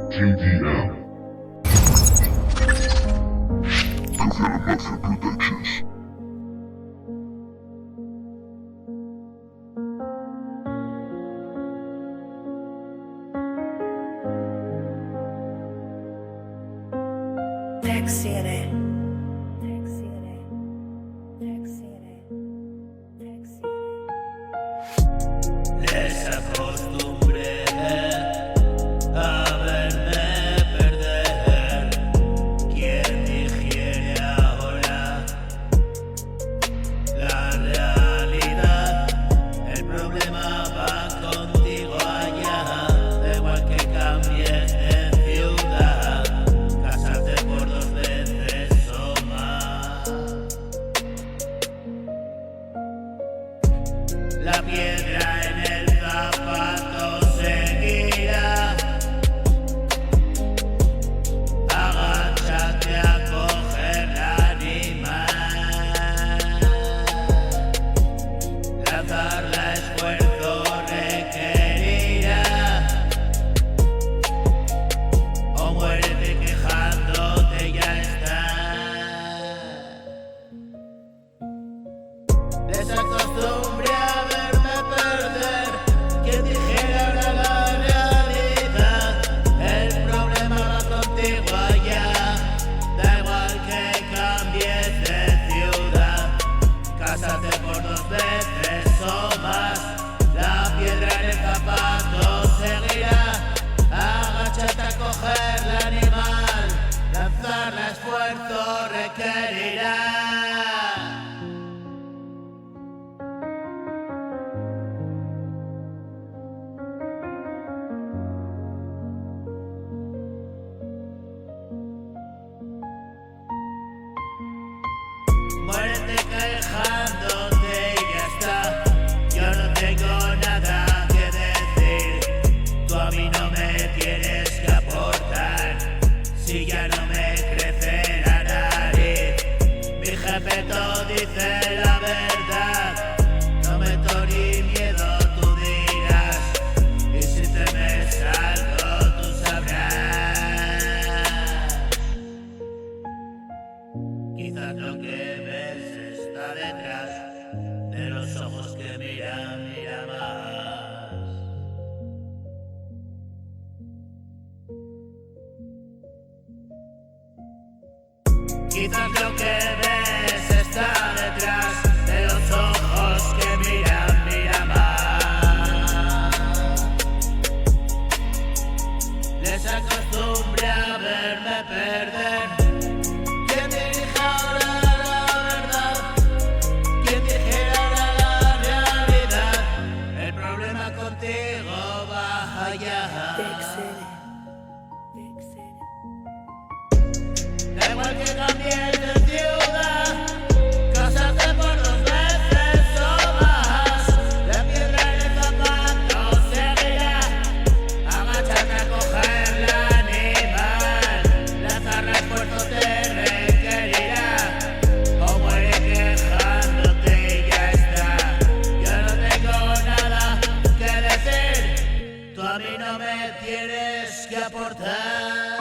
JDM. Cover Mafia Productions. Les acostumbré a verme perder. ¿Quién digiere ahora la realidad? El problema va contigo allá. Da igual que cambies de ciudad, casarte por 2 veces o más. La piedra en el zapato seguirá. Agáchate a coger el animal. Lanzarla esfuerzo requerirá. O muérete quejándote, ya está. Desacostumbre a verme perder. Quien dijera ahora la realidad. El problema va contigo allá. Da igual que cambies de ciudad, cásate por 2 veces o más. La piedra en el zapato seguirá. Agáchate a coger el animal. Lanzarla esfuerzo requerirá. Muérete quejándote y ya está. Yo no tengo nada que decir. Tú a mí no me tienes que aportar. Si ya no me crece la nariz. Mi jefe todo dice la verdad. No meto ni miedo, tú dirás. Y si te me salgo, tú sabrás. Quizás lo que ves está detrás de los ojos que miran, mira más. Quizás lo que ves está detrás de los ojos que miran, mira más. Les acostumbré a verme perder. ¿Quién dirige ahora la verdad? ¿Quién dijera ahora la realidad? El problema contigo va allá. Da igual que cambies de ciudad, cásate por 2 veces o más. La piedra en el zapato seguirá. Agáchate a coger el animal. Lanzar esfuerzo te requerirá. O muere quejándote y ya está. Yo no tengo nada que decir. Tú a mí no me tienes que aportar.